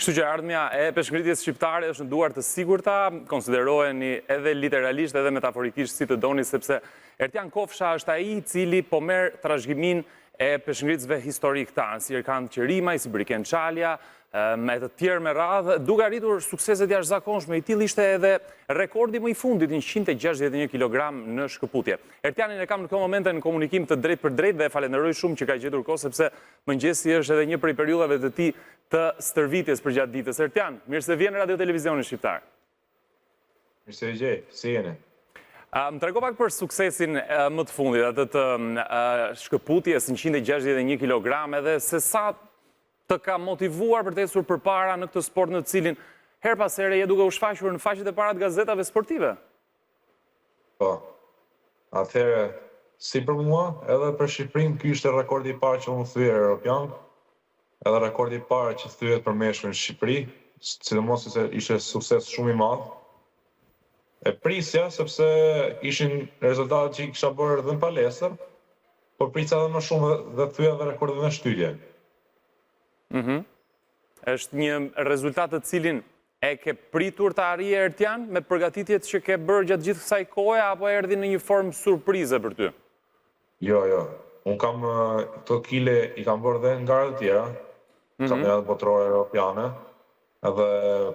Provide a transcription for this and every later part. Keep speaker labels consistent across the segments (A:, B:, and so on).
A: Kështu që ardhmja e peshngritjes shqiptare është në duar të sigurta, konsideroheni edhe literalisht edhe metaforikisht si të doni, sepse Ertjan Kofsha është ai i cili po merr trashëgimin e peshngritësve historik tanë, si Erkan Qerimaj, si Briken Çalja, me të tjerë me radhë, duke arritur sukseset jashtëzakonshme. I tillë ishte edhe rekordi më i fundit, 161 kg në shkëputje. Ertjanin e kam në këtë momente në komunikim të drejt për drejt dhe falenderoj shumë që ka gjetur kohë, sepse mëngjesi është edhe një prej periudhave të tij të stërvitjes për gjatë ditës. Ertjan, mirë se vjen në Radio Televizionin Shqiptar.
B: Mirë se gjej, si jeni?
A: Më trego pak për suksesin më të fundit, atë të shkëputjes 161 kg, edhe se sa të ka motivuar për të ecur përpara në këtë sport në të cilin her pas here je duke u shfaqur në faqet e para të gazetave sportive.
B: Po. Atëherë, si për mua, edhe për Shqipërinë, ky ishte rekordi i parë që unë thyej europian, edhe rekordi i parë që thyet për meshkuj në Shqipëri, sidomos se ishte sukses shumë i madh. E prisja sepse ishin rezultatet që i kisha bërë edhe në palestër, por prisja edhe më shumë dhe thyja edhe rekordin e shtytje.
A: Është një rezultat të cilin e ke pritur të arrijë Ertjan me përgatitjet që ke bërë gjatë gjithë kësaj kohe, apo erdhi në një formë surprize për ty?
B: Jo. Unë kam këto kile i kam bërë dhe në garë të tjera, kampionatet botërore europiane, edhe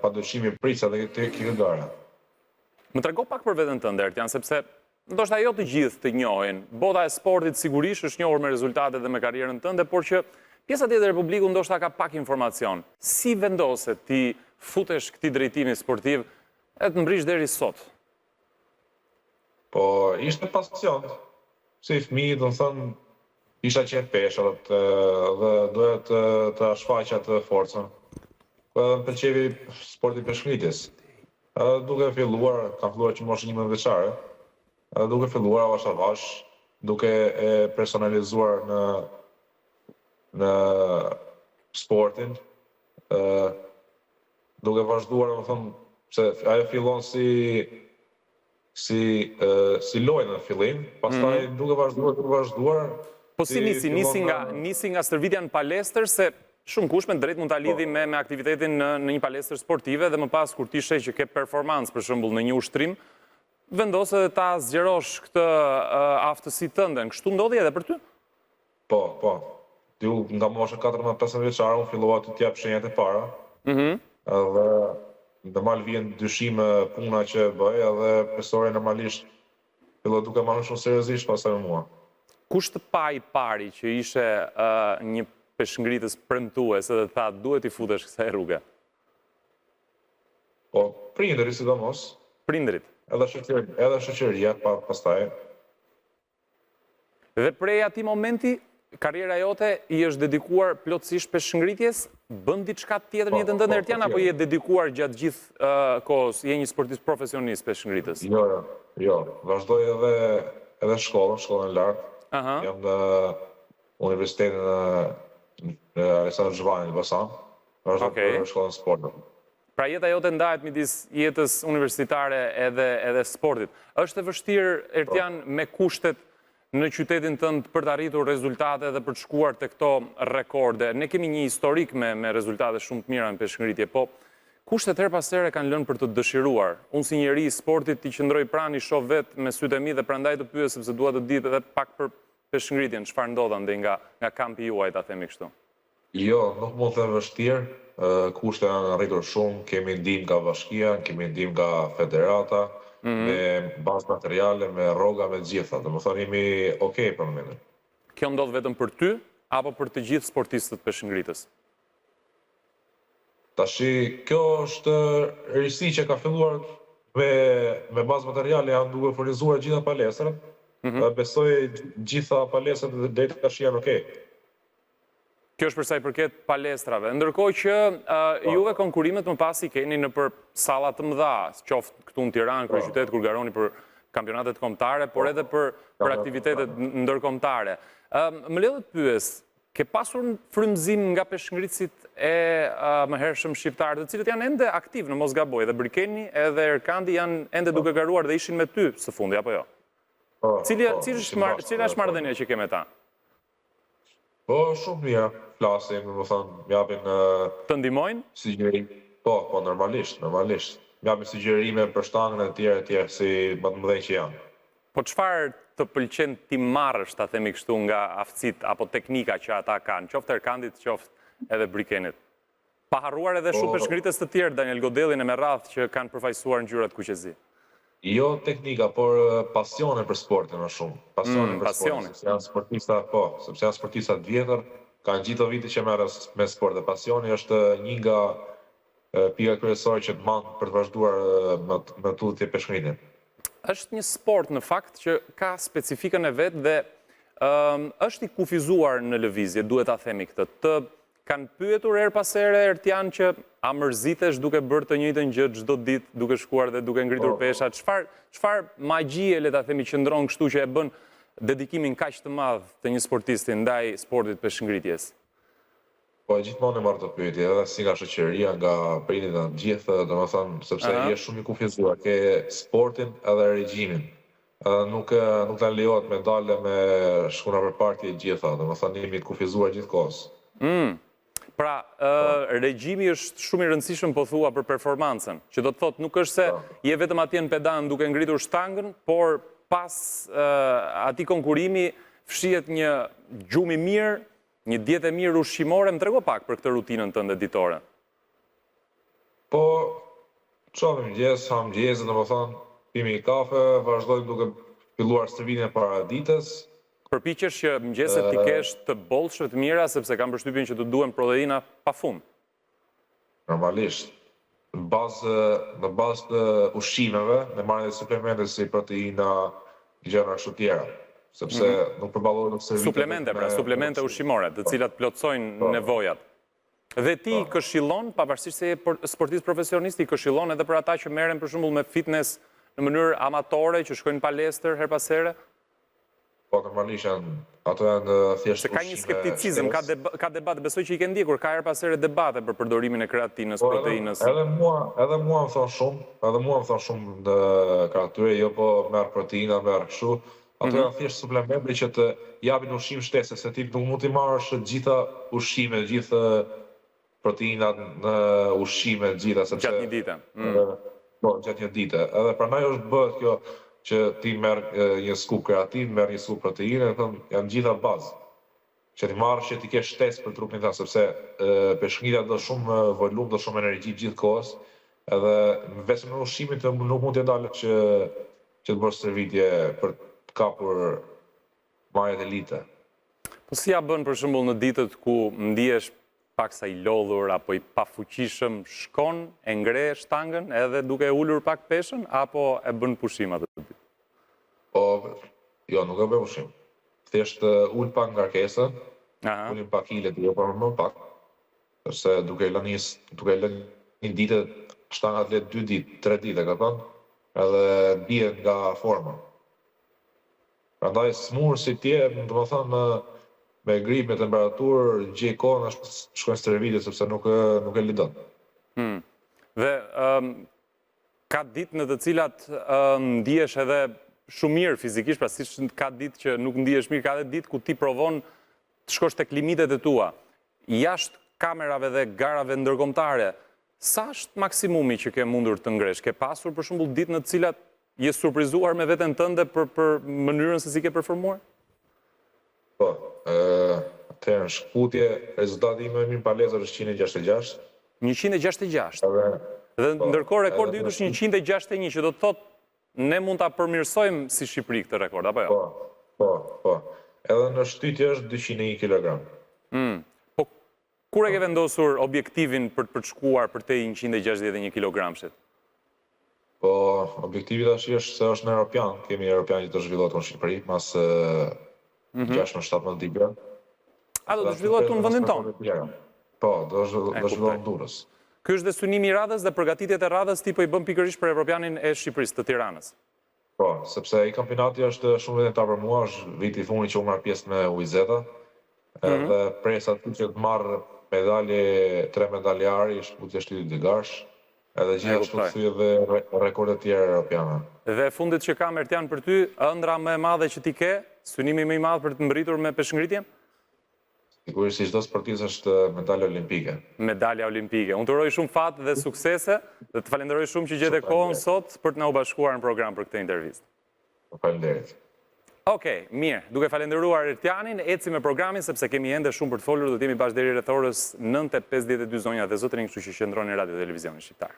B: padyshim i prisja dhe këtë garë.
A: Më trego pak për veten tënde, Ertjan, sepse ndoshta jo të gjithë të njohin. Bota e sportit sigurisht është njohur me rezultatet dhe me karrierën tënde, por që pjesa tjetër e publikut ndoshta ka pak informacion. Si vendose ti futesh këtij drejtimi sportiv e të mbrish deri sot?
B: Po, ishte pasion. Si fëmijë, do të thënë, isha qenë peshë dhe doja të shfaqja të forcën. Edhe më pëlqevi sporti peshngritjes. Duke filluar, kam filluar që moshë 11 vjeçare, duke filluar avash avash, duke e personalizuar në sportin, duke vazhduar, më thëmë, se ajo fillon si lojë në fillim, pastaj duke vazhduar.
A: Po si nisi nga stërvitja në palestër, se shumë kush me drejt mund ta lidhi me aktivitetin në një palestër sportive dhe më pas kur ti sheh që ke performancë për shembull në një ushtrim, vendos edhe ta zgjerosh këtë aftësi tënde. Kështu ndodhi edhe për ty?
B: Po. Ti nga mosha 14-15 vjeçare unë fillova të t'jap shenjat e para. Edhe normal vjen dyshime puna që bëj, edhe profesori normalisht filloi duke marrë shumë seriozisht pastaj me mua.
A: Kush të pa i pari që ishe një peshngritës premtues edhe tha duhet i futesh kësaj rruge?
B: Po, prindërit sidomos.
A: Prindërit.
B: Edhe shoqëria pastaj.
A: Dhe prej atij momenti karriera jote i është dedikuar plotësisht peshngritjes? Bën diçka tjetër në jetën tënde, Ertjan, apo je dedikuar gjatë gjithë kohës, je një sportist profesionist peshngritës?
B: Jo. Vazhdoj edhe shkollën e lartë. Jam në Universitetin në Aleksandr Zhvani në Elbasan. Vazhdoj në shkollën e sportit.
A: Pra jeta jote ndahet midis jetës universitare edhe sportit. Është e vështirë, Ertjan, me kushtet në qytetin tënd për të arritur rezultate dhe për të shkuar te këto rekorde? Ne kemi një historik me rezultate shumë të mira në peshngritje, po kushtet her pas here kanë lënë për të dëshiruar. Unë si njeri i sportit i qëndroj pranë, i shoh vetë me sytë e mi dhe prandaj të pyes sepse dua të di edhe pak për peshngritjen, çfarë ndodh ande nga kampi juaj, ta themi kështu.
B: Jo, nuk mund të thënë vështirë. Kushtet janë arritur shumë, kemi ndihmë nga bashkia, kemi ndihmë nga federata, me bazë materiale, me rroga, me gjitha. Domethënë jemi okay për momentin.
A: Kjo ndodh vetëm për ty apo për të gjithë sportistët peshngritës?
B: Tashi, kjo është risi që ka filluar me bazë materiale, janë duke furnizuar gjitha palestrat, dhe besoj gjitha palestrat deri tash janë okay.
A: Kjo është për sa i përket palestrave. Ndërkohë që juve konkurimet më pas i keni në për salla të mëdha, qoftë këtu në Tiranë, kryeqytet, kur garoni për kampionatet kombëtare, por edhe për aktivitetet ndërkombëtare. Më le të pyes, ke pasur frymëzim nga peshngritësit e mëhershëm shqiptar, të cilët janë ende aktiv në mos gaboj, dhe Brikeni edhe Erkandi janë ende duke garuar dhe ishin me ty së fundi, apo jo? Cila është marrëdhënia që ke me ta?
B: Po, shumë mirë, flasim, më thënë, m'japin
A: Të ndihmojnë?
B: sugjerim. Po, normalisht. M'japin sugjerime për shtangën e tjerë, si më të mëdhenj që janë.
A: Po çfarë të pëlqen ti marrësh, ta themi kështu, nga aftësitë apo teknika që ata kanë, qoftë Erkandit, qoftë edhe Brikenit? Pa harruar edhe shumë peshngritës të tjerë, Daniel Godellin e Merrath, që kanë përfaqësuar ngjyrat kuqezi.
B: Jo teknika, por pasione për sportin më shumë. Pasione për sportin, sepse janë sportista, sepse janë sportista të vjetër, kanë gjithë vitet që merren me sport dhe pasioni është një nga pika kryesore që të mand për të vazhduar me tutje peshngritjen.
A: Është një sport në fakt që ka specifikën e vet dhe është i kufizuar në lëvizje, duhet ta themi këtë. Të kanë pyetur her pas here Ertian që a mërzitesh duke bërë të njëjtën gjë çdo ditë, duke shkuar dhe duke ngritur pesha. Çfarë magjie, le ta themi, qëndron kështu që e bën dedikimin kaq të madh të një sportisti ndaj sportit peshngritjes?
B: Po gjithmonë e marr të pyetje, edhe si nga shoqëria, nga prindit e gjithë, domethënë, sepse je shumë i kufizuar, ke sportin edhe regjimin. Edhe nuk ta lejohet me dalë me shkuna për parti e gjitha, domethënë jemi të kufizuar gjithkohës.
A: Pra, regjimi është shumë i rëndësishëm, po thua, për performancën, që do të thotë nuk është se je vetëm atje në pedan duke ngritur shtangën, por pas atij konkurimi fshihet një gjumë i mirë, një dietë e mirë ushqimore. Më trego pak për këtë rutinën tënde ditore.
B: Po, çfarë mëngjes, ham mëngjes, domethënë, pimi kafe, vazhdojmë duke filluar stërvitjen para ditës.
A: Përpiqesh që mëngjeset ti kesh të bollshme të mira, sepse kam përshtypjen që të duhen proteina pafund.
B: Normalisht. Në bazë të ushqimeve, ne marrim suplemente si proteina, gjëra kështu tjera. Sepse nuk përballohet në stërvitje.
A: Suplemente ushqimore, të cilat plotësojnë nevojat. Dhe ti këshillon, pavarësisht se je sportist profesionist, i këshillon edhe për ata që merren për shembull me fitness në mënyrë amatore, që shkojnë palestër her pas here?
B: Po, normalisht ato janë thjesht
A: se ka një skepticizëm, ka debat, besoj që i ke ndjekur, ka her pas here debate për përdorimin e kreatinës, proteinës.
B: Edhe mua më thon shumë në kreatyre, jo po merr proteina, merr kështu. Ato janë thjesht suplemente që të japin ushqim shtesë, se ti nuk mund t'i marrësh gjitha ushqimet, gjithë proteinat në ushqime gjitha, sepse
A: gjatë një dite.
B: Po, gjatë një dite. Edhe prandaj është bëhet kjo që ti merr një skup kreatin, merr një skup proteine, janë gjitha bazë. Që ti marrësh që ti ke shtesë për trupin tënd, sepse peshngritja do shumë volum, do shumë energji gjithkohës, edhe vetëm në ushqimin nuk mund të dalë që të bësh stërvitje për kapur marrjet e lite.
A: Po si ja bën për shembull në ditët ku ndihesh paksa i lodhur apo i pafuqishëm, shkon e ngre shtangën edhe duke ulur pak peshën apo e bën pushim atë ditë?
B: Po, jo, nuk e bëj pushim. Thjesht ul pak ngarkesën, ulim pak kilet, jo por më pak. Sepse duke lënë një ditë shtanga të let 2 ditë, 3 ditë, ka thënë, edhe bie nga forma. Prandaj smur si tje, domethënë me grip, me temperaturë, gjej kohën shkojnë stërvitje sepse nuk e lidon.
A: Dhe ka ditë në të cilat ndihesh edhe shumë mirë fizikisht, pra siç ka ditë që nuk ndihesh mirë, ka edhe ditë ku ti provon të shkosh tek limitet e tua. Jashtë kamerave dhe garave ndërkombëtare, sa është maksimumi që ke mundur të ngresh? Ke pasur për shembull ditë në të cilat je surprizuar me veten tënde për mënyrën se si ke performuar?
B: Po, atëherë në shkputje, rezultati im më i mirë palestër është 166.
A: 166? Dhe ndërkohë rekordi yt është 161, që do të thotë ne mund ta përmirësojmë si Shqipëri këtë rekord, apo jo?
B: Po. Edhe në shtytje është 201 kg.
A: Po, kur e ke vendosur objektivin për të shkuar për te 161 kg?
B: Po, objektivi tash është se është në Europian, kemi Europian që të zhvillohet në Shqipëri, mas 16-17 ditë.
A: A, do të zhvillohet në vendin tonë?
B: Po, do zhvillohet në Durrës.
A: Ky është dhe synimi i radhës dhe përgatitjet e radhës ti po i bën pikërisht për Europianin e Shqipërisë, të Tiranës.
B: Po, sepse i kampionati është shumë vendimtar për mua, është viti i fundit që u marr pjesë me UIZ-a, dhe presa aty që të marr medalje, 3 medaljari, shkputje shtytit të garsh. Edhe gjithashtu thyë dhe rekordet tjera europiane.
A: Dhe fundit që kam Ertian për ty, ëndra më e madhe që ti ke, synimi më i madh për të mbërritur me peshngritjen?
B: Sigurisht si çdo sportist është medalë olimpike.
A: Medalja olimpike. Unë të uroj shumë fat dhe suksese dhe të falenderoj shumë që gjete kohën sot për të na u bashkuar në program për këtë intervistë.
B: Faleminderit.
A: Okej, mirë. Duke falenderuar Ertianin, eci me programin sepse kemi ende shumë për të folur, do të jemi bashkë deri rreth orës 9:52 zonja dhe zotërinj, kështu që qëndroni në Radio Televizionin Shqiptar.